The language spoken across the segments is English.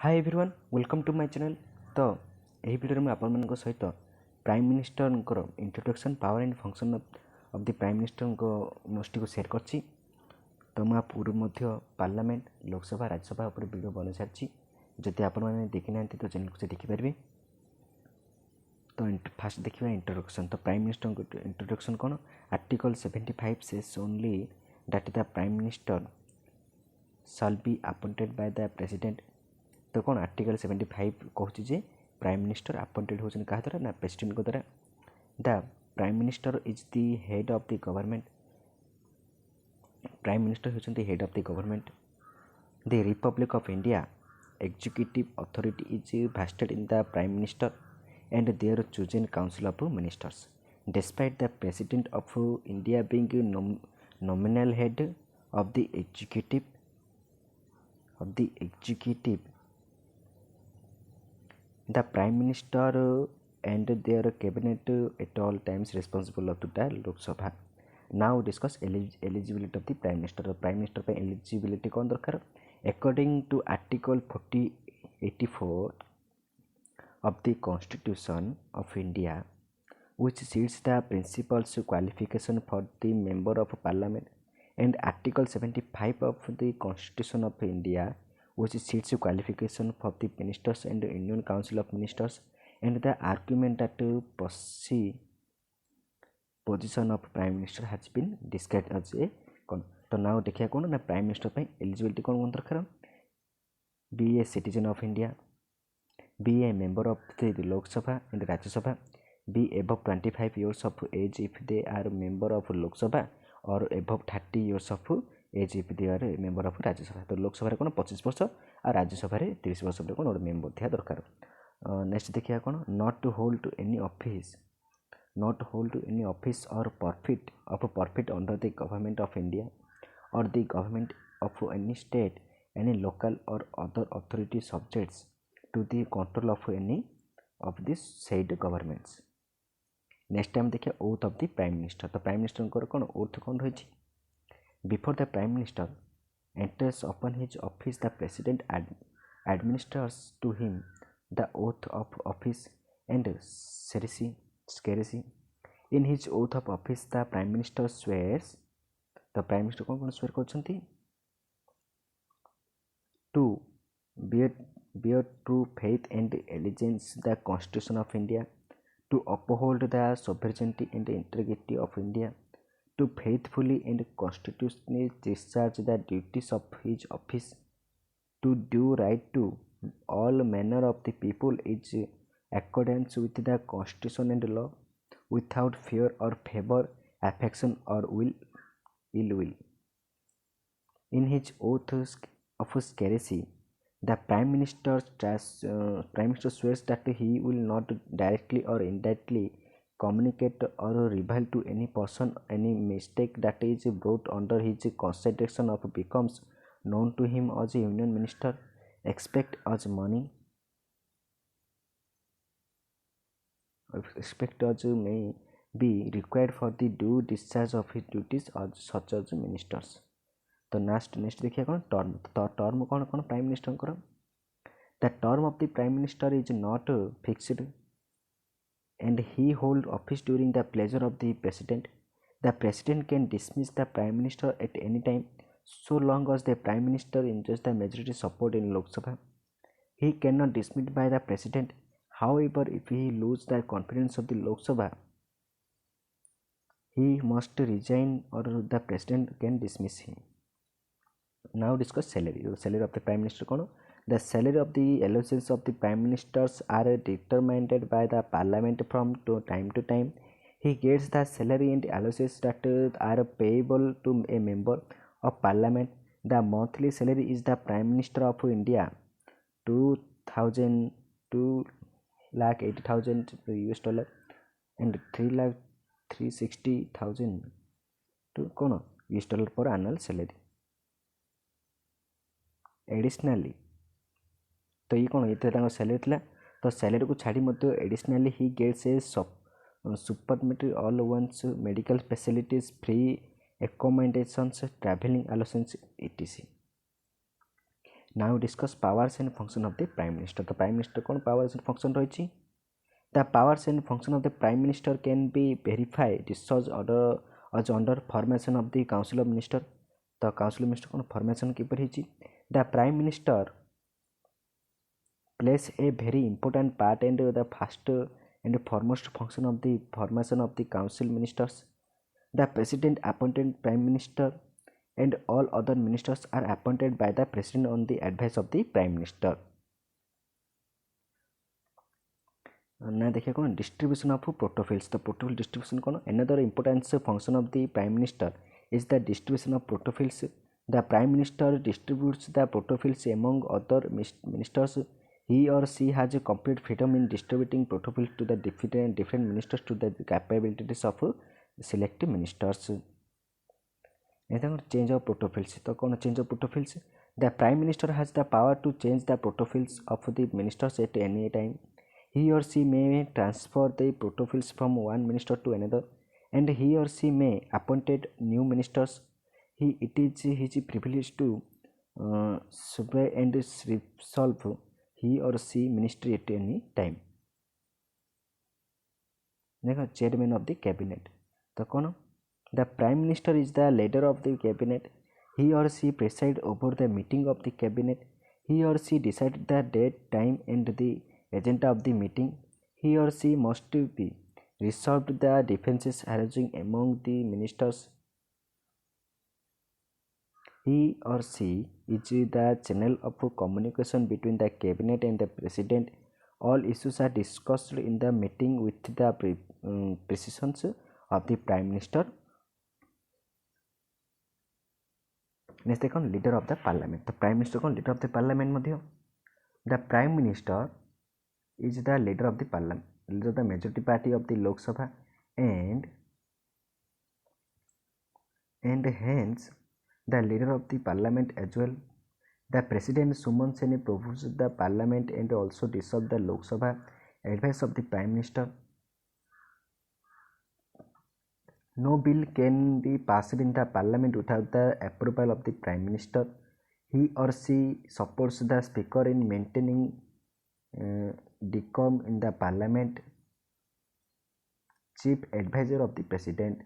Hi everyone welcome to my channel. तो यही video में आपण मान सहित prime minister introduction power and function of the prime minister notes को शेयर करछि। तो मैं पूर्व मध्य पार्लियामेंट लोकसभा राज्यसभा उपर वीडियो बना सारी। जदि आपण मैंने देखी ना तो चैनल को देखिपारे। तो फास्ट देखा इंट्रोडक्शन। तो प्राइम मिनिस्टर इंट्रोडक्शन कौन? Article 75 says only that the prime minister shall be appointed by the president। तो कौन आर्टिकल 75 कहूँ जे प्राइम मिनिस्टर अपॉइंटेड होचन कहा द्वारा ना प्रेसिडेंट को द्वारा। The prime minister is the head of the government. Prime minister होचन head of the government. The republic of India executive authority is vested in the prime minister and their chosen council of ministers despite the president of India being nominal head of the executive the prime minister and their cabinet at all times responsible to the Lok Sabha। Now discuss eligibility of the prime minister। prime minister पे eligibility कौन दरकार? According to article 84 of the constitution of India which sets the principles qualification for the member of parliament, and article 75 of the constitution of India which sets qualification for the ministers and the Union Council of Ministers, and the argument that position of prime minister has been described as a कौन। तो now देखिए कौन ना prime minister पे eligibility कौन कौन दरकार? Be a citizen of India, be a member of the Lok Sabha and Rajya Sabha, be above 25 years of age if they are member of Lok Sabha or above 30 years of age if they are member of Rajya Sabha। तो लोक सभा कौन 25 वर्ष और राज्य सभा 30 वर्ष कौन गोटे मेम्बर थिया दरकार। नेक्स्ट देखिए कौन not to hold any office or profit under the government of India or the government of any state any local or other authority subjects to the control of any of this said governments. Next time देखिए oath of the prime minister. तो prime minister कौन oath कौन रही? Before the prime minister enters upon his office the president administers to him the oath of office and स्केरेसी। In his oath of office the prime minister swears. तो prime minister कौन कौन swear करछंती? To bear true faith and allegiance the Constitution of India, to uphold the sovereignty and integrity of India, to faithfully and constitutionally discharge the duties of his office, to do right to all manner of the people is accordance with the Constitution and law, without fear or favor, affection or ill will। In his oath of secrecy, the Prime Minister swears that he will not directly or indirectly communicate or reveal to any person any mistake that is brought under his consideration or becomes known to him as a Union Minister, expect as may be required for the due discharge of his duties as such as ministers। तो next देखिए कौन term. तो term कौन कौन prime minister को? The term of the prime minister is not fixed and he hold office during the pleasure of the president. The president can dismiss the prime minister at any time so long as the prime minister enjoys the majority support in Lok Sabha। He cannot dismissed by the president, however if he loses the confidence of the Lok Sabha he must resign or the president can dismiss him। Now discuss salary। Salary of the prime minister कौन? The salary of the allowances of the prime ministers are determined by the parliament from time to time। He gets the salary and allowances that are payable to a member of parliament। The monthly salary is the prime minister of India 2,80,000 US dollar and 3,60,000 to कौन US dollar per annual salary। एडिशनाली तो ये कौन ये salary थी। तो salary को छाड़ी additionally he gets a sumptuary allowance medical facilities free accommodations travelling allowance etc. Now discuss powers and function of the Prime Minister. The Prime Minister कौन powers and function रही? The powers and function of the Prime Minister can be verified discharged as under formation of the Council of Minister. The Council of Minister कौन formation किपर होची? The Prime Minister plays a very important part and the first and foremost function of the formation of the Council Ministers. The President appointed Prime Minister and all other ministers are appointed by the President on the advice of the Prime Minister. ना देखिए कौन distribution of portfolios. The portfolio distribution कौन another important function of the Prime Minister is the distribution of portfolios. The Prime Minister distributes the portfolios among other ministers. He or she has a complete freedom in distributing portfolios to the different ministers to the capabilities of select ministers. Change of portfolios. तो कौन change of portfolios? The Prime Minister has the power to change the portfolios of the ministers at any time. He or she may transfer the portfolios from one minister to another, and he or she may appoint new ministers. It is his privilege to sway and resolve he or she ministry at any time. Next, chairman of the cabinet. तो कौन? The Prime Minister is the leader of the cabinet. He or she presides over the meeting of the cabinet. He or she decides the date, time, and the agenda of the meeting. He or she must be resolved the differences arising among the ministers. He or she is the channel of communication between the cabinet and the president. All issues are discussed in the meeting with the precision of the Prime Minister. Next, second, leader of the parliament. The Prime Minister कौन leader of the parliament Madhya? The Prime Minister is the leader of the parliament, leader of the majority party of the Lok Sabha, and hence the leader of the parliament as well. The president summons and proposes the parliament and also dissolves the Lok Sabha. Advice of the Prime Minister. No bill can be passed in the parliament without the approval of the Prime Minister. He or she supports the speaker in maintaining decorum in the parliament. Chief advisor of the president.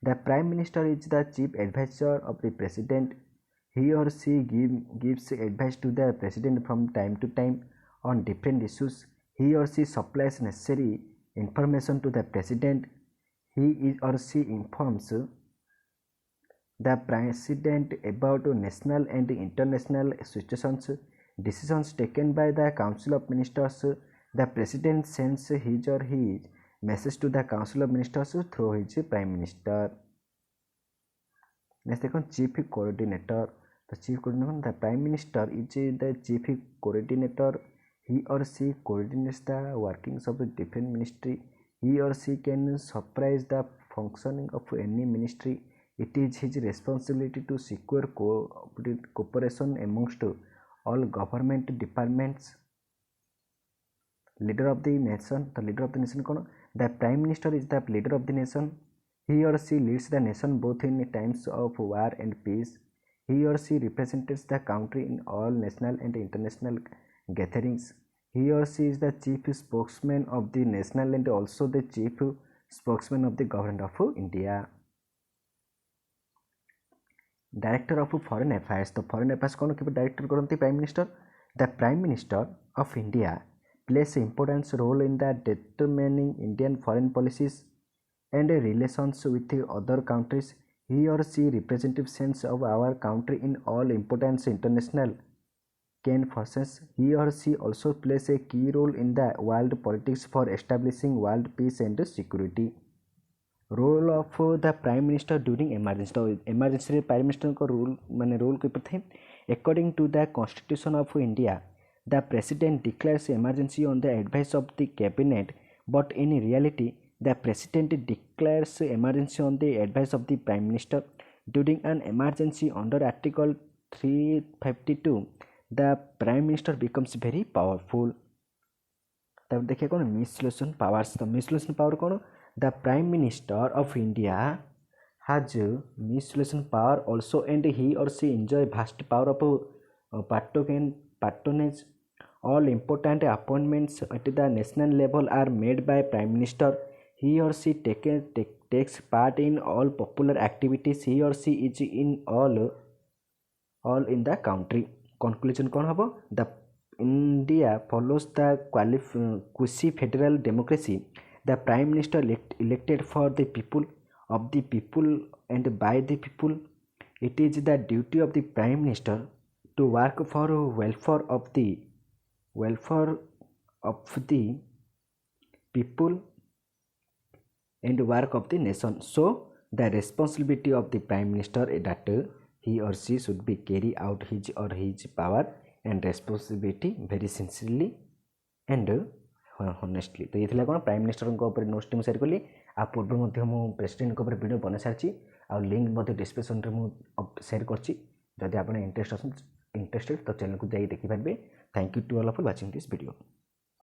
The Prime Minister is the chief advisor of the president. He or she gives advice to the president from time to time on different issues. He or she supplies necessary information to the president. He or she informs the president about national and international situations. Decisions taken by the Council of Ministers. The president sends his or his message to the Council of Ministers through his Prime Minister. Next, chief coordinator. The chief coordinator, the Prime Minister is the chief coordinator. He or she coordinates the workings of the different ministry. He or she can supervise the functioning of any ministry. It is his responsibility to secure cooperation amongst all government departments. Leader of the nation. The leader of the nation कौन? The Prime Minister is the leader of the nation. He or she leads the nation both in times of war and peace. He or she represents the country in all national and international gatherings. He or she is the chief spokesman of the national and also the chief spokesman of the government of India. Director of Foreign Affairs. The Foreign Affairs कौन के director करती Prime Minister? The Prime Minister of India plays an important role in the determining Indian foreign policies and relations with the other countries. He or she represents sense of our country in all important international conferences. He or she also plays a key role in the world politics for establishing world peace and security. Role of the Prime Minister during emergency. तो emergency Prime Minister को role माने role के प्रति according to the Constitution of India, the President declares emergency on the advice of the cabinet, but in reality, the President declares emergency on the advice of the Prime Minister. During an emergency under Article 352, the Prime Minister becomes very powerful. तब देखिए कौन miscellaneous powers. तो miscellaneous power कौन? The Prime Minister of India has miscellaneous power also, and he or she enjoy vast power of patronage. All important appointments at the national level are made by Prime Minister. He or she takes part in all popular activities. He or she is in all in the country. Conclusion कौन हबो? The India follows the quasi federal democracy. The Prime Minister elected for the people, of the people, and by the people. It is the duty of the Prime Minister to work for welfare of the people and work of the nation. So the responsibility of the Prime Minister is that he or she should be carry out his or his power and responsibility very sincerely and honestly. तो ये थिला कोन prime minister को ऊपर notes share कली आ पूर्व मध्य मु president को ऊपर वीडियो बना सारची आ लिंक मध्य डिस्क्रिप्शन रे मु शेयर करची जदि आपण इंटरेस्टेड तो चैनल को जाई देखि पारबे. Thank you to all of watching this video.